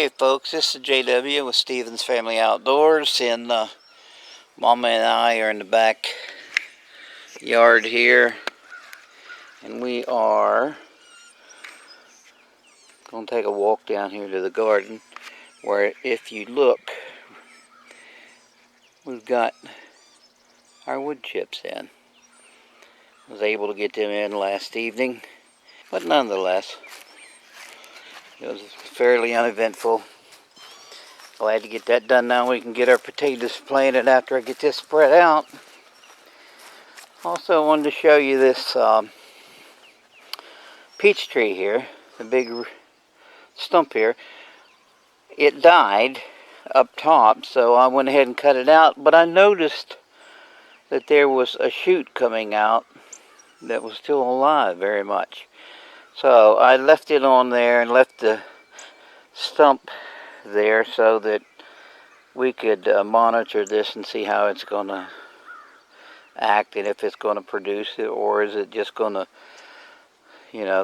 Hey folks, this is JW with Stevens Family Outdoors, and Mama and I are in the back yard here, and we are going to take a walk down here to the garden, where if you look, we've got our wood chips in. I was able to get them in last evening, but nonetheless, it was fairly uneventful. Glad to get that done. Now we can get our potatoes planted after I get this spread out. Also wanted to show you this peach tree here, the big stump here. It died up top, so I went ahead and cut it out, but I noticed that there was a shoot coming out that was still alive very much. So I left it on there and left the stump there so that we could monitor this and see how it's going to act and if it's going to produce it, or is it just going to,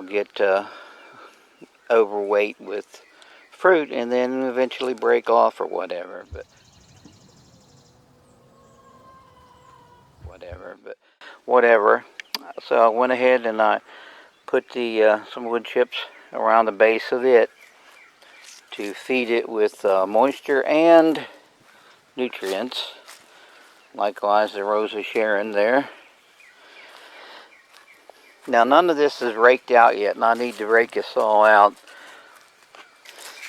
get overweight with fruit and then eventually break off or whatever. But whatever. So I went ahead and I put the some wood chips around the base of it to feed it with moisture and nutrients. Likewise, the Rose of Sharon there. Now, none of this is raked out yet, and I need to rake this all out.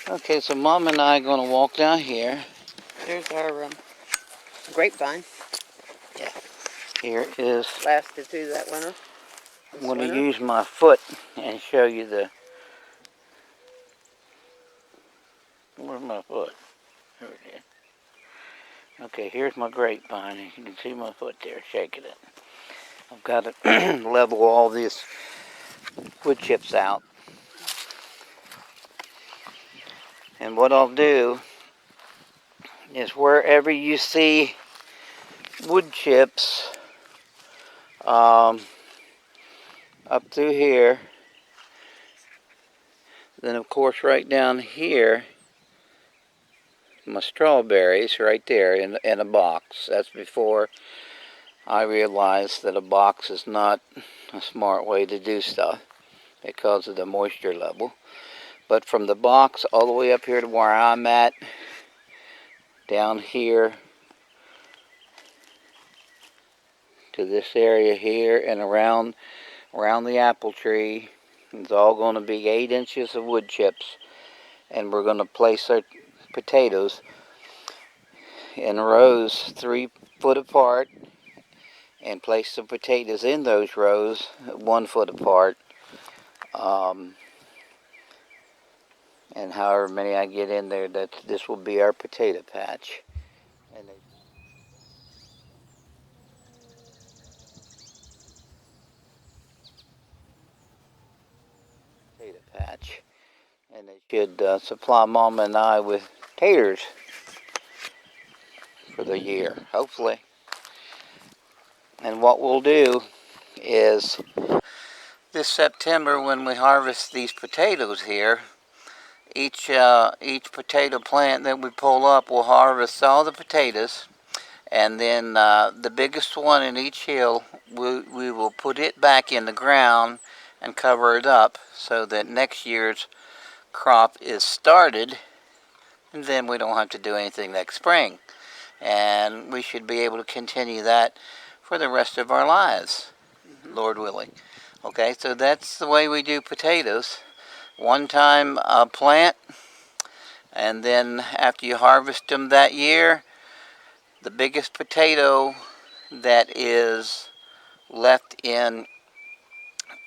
Okay, so Mom and I are going to walk down here. There's our grapevine. Yeah. Here is... Lasted through that winter. I'm going to use my foot and show you the... Where's my foot? There it is. Okay, here's my grapevine. You can see my foot there shaking it. I've got to level all these wood chips out. And what I'll do is wherever you see wood chips up through here, then of course right down here, my strawberries right there in a box. That's before I realized that a box is not a smart way to do stuff because of the moisture level. But from the box all the way up here to where I'm at, down here to this area here and around the apple tree, it's all going to be 8 inches of wood chips, and we're going to place our potatoes in rows 3 foot apart and place the potatoes in those rows 1 foot apart, and however many I get in there, that this will be our potato patch. And it should supply Mama and I with taters for the year, hopefully. And what we'll do is this September, when we harvest these potatoes here, each potato plant that we pull up, we'll harvest all the potatoes, and then the biggest one in each hill, we will put it back in the ground and cover it up so that next year's crop is started, and then we don't have to do anything next spring. And we should be able to continue that for the rest of our lives, Lord willing. Okay, so that's the way we do potatoes. One time plant, and then after you harvest them that year, the biggest potato that is left in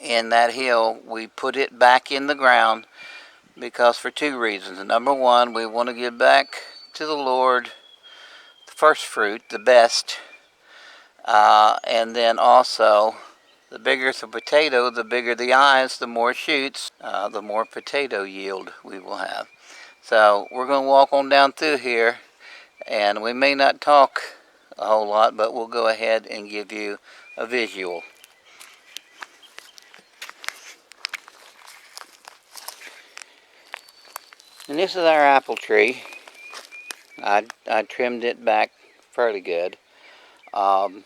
that hill, we put it back in the ground, because for 2 reasons. Number one, we want to give back to the Lord the first fruit, the best, and then also, the bigger the potato, the bigger the eyes, the more shoots, the more potato yield we will have. So we're going to walk on down through here, and we may not talk a whole lot, but we'll go ahead and give you a visual. And this is our apple tree. I trimmed it back fairly good. Of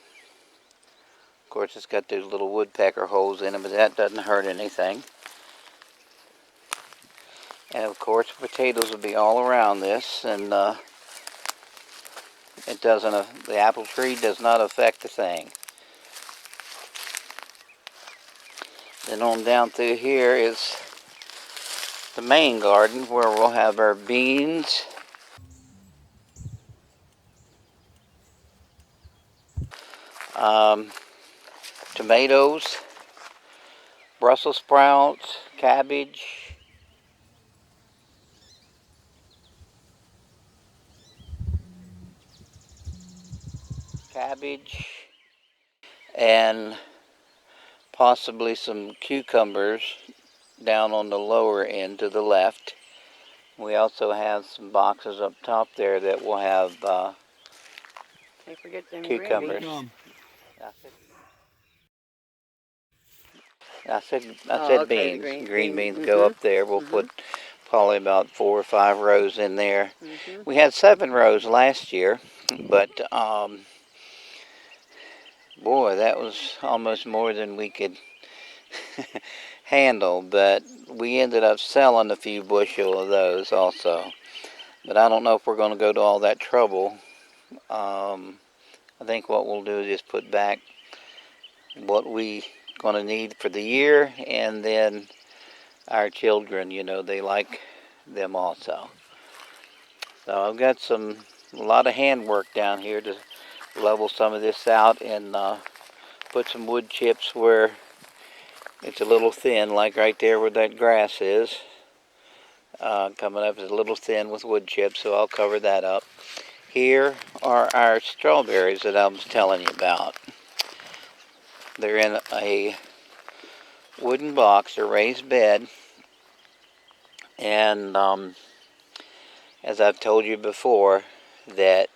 course, it's got those little woodpecker holes in it, but that doesn't hurt anything. And of course, potatoes will be all around this, and it doesn't. The apple tree does not affect the thing. Then on down through here is the main garden where we'll have our beans, tomatoes, Brussels sprouts, cabbage, and possibly some cucumbers down on the lower end to the left. We also have some boxes up top there that will have Can't forget them cucumbers. I said okay, beans. the Green beans go up there. We'll put probably about 4 or 5 rows in there. We had 7 rows last year, but boy, that was almost more than we could handle. But we ended up selling a few bushel of those also. But I don't know if we're going to go to all that trouble. I think what we'll do is just put back what we going to need for the year, and then our children, you know, they like them also. So I've got a lot of handwork down here to level some of this out and put some wood chips where it's a little thin, like right there where that grass is. Coming up is a little thin with wood chips, so I'll cover that up. Here are our strawberries that I was telling you about. They're in a wooden box, a raised bed, and as I've told you before, that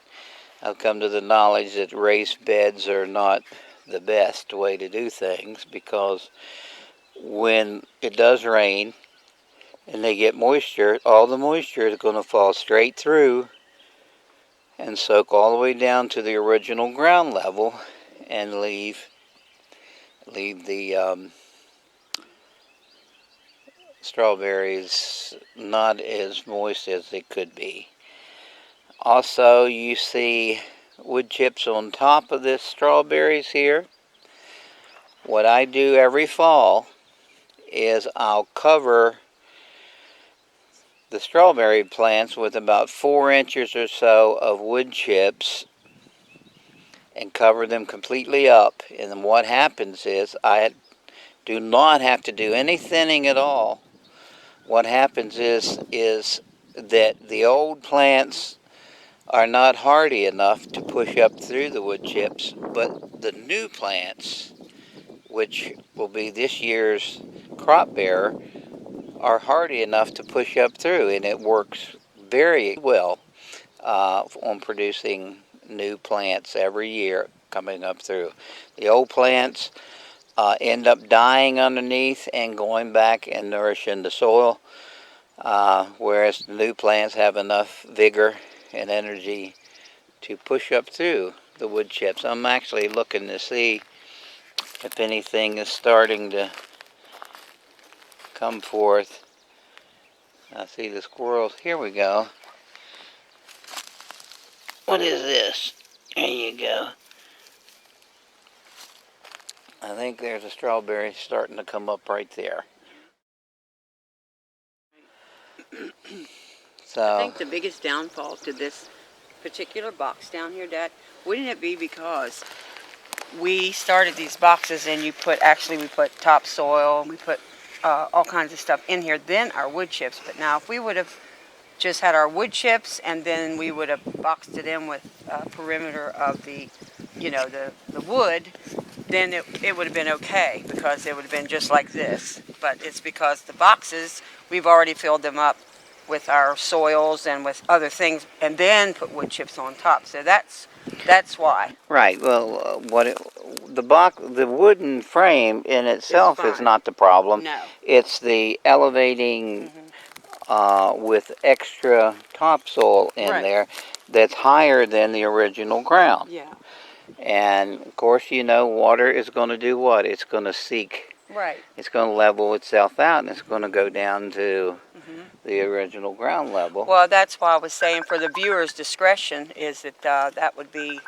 I've come to the knowledge that raised beds are not the best way to do things, because when it does rain and they get moisture, all the moisture is going to fall straight through and soak all the way down to the original ground level and leave the strawberries not as moist as they could be. Also, you see wood chips on top of this strawberries here. What I do every fall is I'll cover the strawberry plants with about 4 inches or so of wood chips and cover them completely up. And then what happens is I do not have to do any thinning at all. What happens is that the old plants are not hardy enough to push up through the wood chips, but the new plants, which will be this year's crop bearer, are hardy enough to push up through, and it works very well on producing new plants every year coming up through. The old plants end up dying underneath and going back and nourishing the soil, whereas the new plants have enough vigor and energy to push up through the wood chips. I'm actually looking to see if anything is starting to come forth. I see the squirrels. Here we go. What is this? There you go. I think there's a strawberry starting to come up right there. I think the biggest downfall to this particular box down here, Dad, wouldn't it be because we started these boxes and we put topsoil and we put all kinds of stuff in here, then our wood chips. But now if we would have just had our wood chips and then we would have boxed it in with perimeter of the wood, then it would have been okay, because it would have been just like this. But it's because the boxes, we've already filled them up with our soils and with other things, and then put wood chips on top. So that's why. Right. Well, the wooden frame in itself is not the problem. No. It's the elevating with extra topsoil in Right. there that's higher than the original ground. Yeah. And of course, you know, water is going to do what? It's going to seek. Right. It's going to level itself out, and it's going to go down to the original ground level. Well, that's why I was saying for the viewer's discretion is that that would be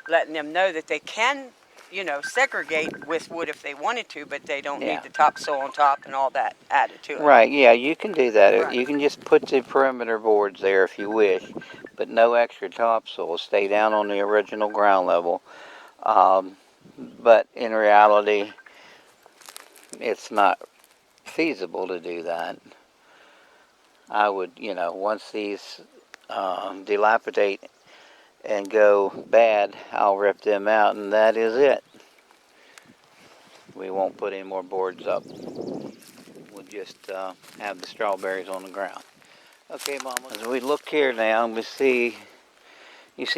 letting them know that they can, you know, segregate with wood if they wanted to, but they don't need the topsoil on top and all that added to it. Right, yeah, you can do that. Right. You can just put the perimeter boards there if you wish, but no extra topsoil. Stay down on the original ground level. But in reality, it's not feasible to do that. I would, you know, once these dilapidate and go bad, I'll rip them out, and that is it. We won't put any more boards up. We'll just have the strawberries on the ground. Okay, Mama. As we look here now, you see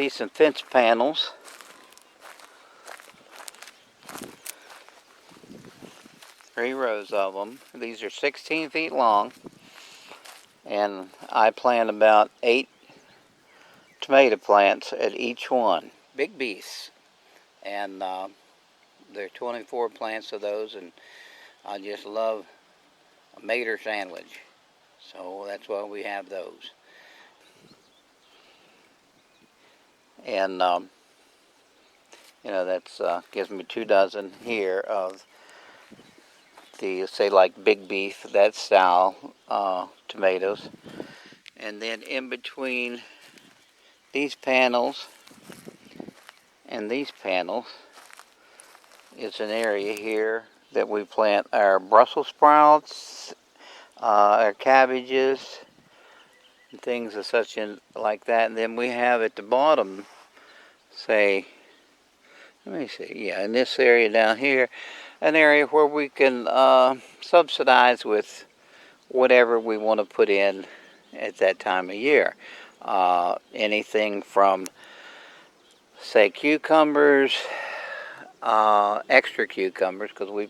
some fence panels. Three rows of them. These are 16 feet long, and I plant about 8 tomato plants at each one. Big beasts, and there are 24 plants of those, and I just love a mater sandwich, so that's why we have those. And you know, that's gives me 2 dozen here of the, say, like big beef, that style tomatoes. And then in between these panels and these panels is an area here that we plant our Brussels sprouts, our cabbages, and things of such like that. And then we have at the bottom, say, let me see, yeah, in this area down here, an area where we can subsidize with whatever we want to put in at that time of year. Anything from, say, cucumbers, extra cucumbers, because we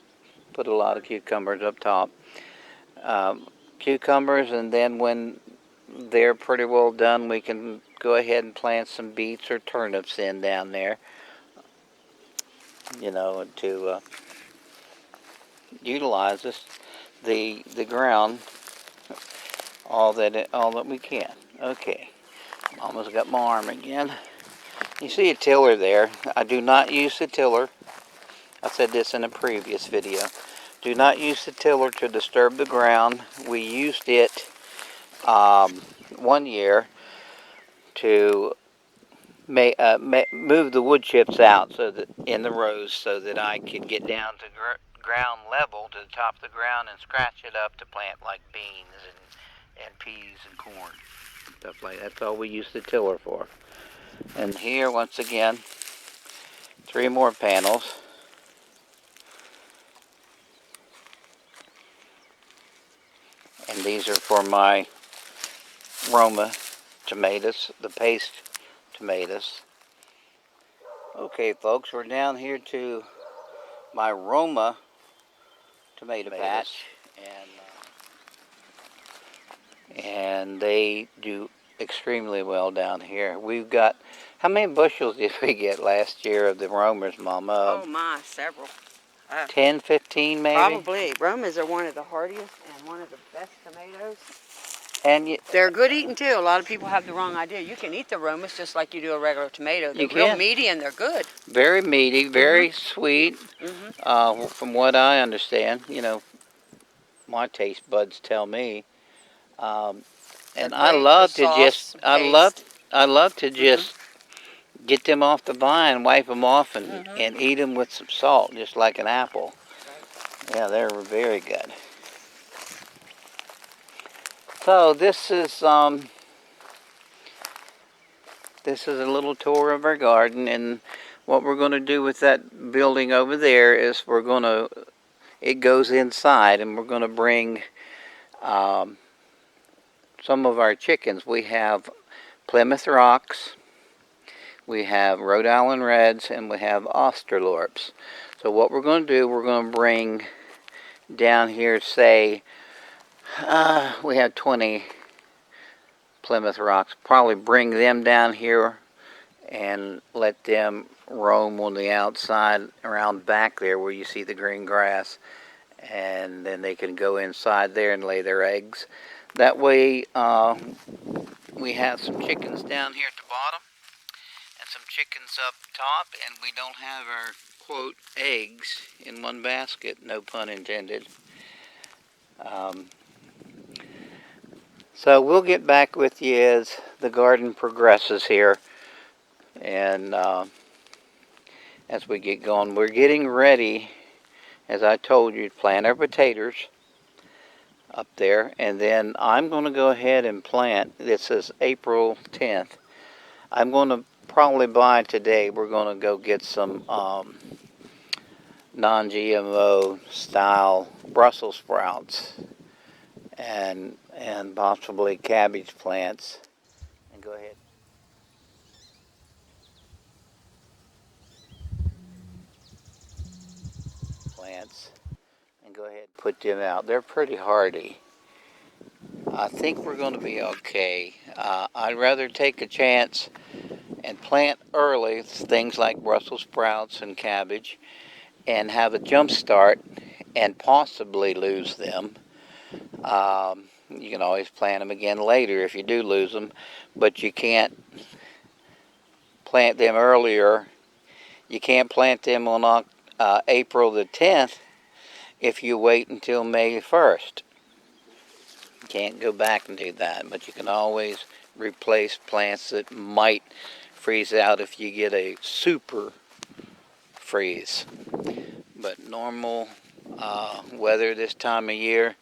put a lot of cucumbers up top. Cucumbers, and then when they're pretty well done, we can go ahead and plant some beets or turnips in down there, you know, to utilize the ground all that we can. Okay, Mama's got my arm again. You see a tiller there. I do not use the tiller. I said this in a previous video. Do not use the tiller to disturb the ground. We used it one year to move the wood chips out so that in the rows, so that I could get down to ground level, to the top of the ground, and scratch it up to plant like beans and peas and corn, stuff like that. That's all we use the tiller for. And here, once again, 3 more panels. And these are for my Roma tomatoes, the paste tomatoes. Okay, folks, we're down here to my Roma tomato patch, and they do extremely well down here. We've got, how many bushels did we get last year of the Romas, Mama? Oh my, several. 10, 15 maybe? Probably. Romas are one of the hardiest and one of the best tomatoes. And they're good eating too. A lot of people have the wrong idea. You can eat the Romas just like you do a regular tomato. They're real meaty and they're good. Very meaty, very sweet. From what I understand, you know, my taste buds tell me. And I love to just, I love to just get them off the vine, wipe them off, and eat them with some salt, just like an apple. Yeah, they're very good. So this is a little tour of our garden, and what we're going to do with that building over there is it goes inside, and we're going to bring some of our chickens. We have Plymouth Rocks, we have Rhode Island Reds, and we have Australorps. So what we're going to do, we're going to bring down here, say, we have 20 Plymouth rocks. Probably bring them down here and let them roam on the outside around back there where you see the green grass, and then they can go inside there and lay their eggs. That way we have some chickens down here at the bottom and some chickens up top, and we don't have our quote eggs in one basket, no pun intended. So we'll get back with you as the garden progresses here, and as we get going. We're getting ready, as I told you, to plant our potatoes up there, and then I'm going to go ahead and plant. This is April 10th. I'm going to probably buy today. We're going to go get some non-GMO style Brussels sprouts and possibly cabbage plants, and go ahead. Plants and go ahead and put them out. They're pretty hardy. I think we're going to be okay. I'd rather take a chance and plant early things like Brussels sprouts and cabbage and have a jump start and possibly lose them. You can always plant them again later if you do lose them, but you can't plant them earlier. You can't plant them on April the 10th if you wait until May 1st. You can't go back and do that, but you can always replace plants that might freeze out if you get a super freeze. But normal weather this time of year,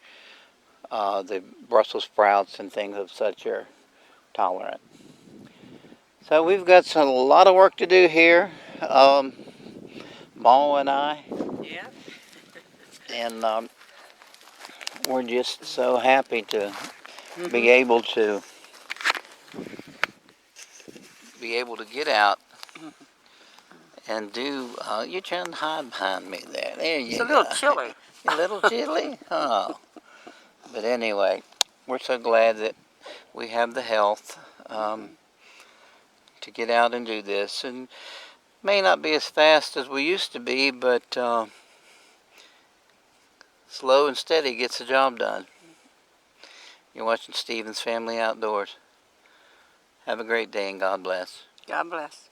the Brussels sprouts and things of such are tolerant. So we've got a lot of work to do here, Maw and I. Yeah. And we're just so happy to be able to get out and do. You're trying to hide behind me there. There you go. It's a little chilly. A little chilly? Oh. But anyway, we're so glad that we have the health to get out and do this. And may not be as fast as we used to be, but slow and steady gets the job done. You're watching Stephen's Family Outdoors. Have a great day and God bless. God bless.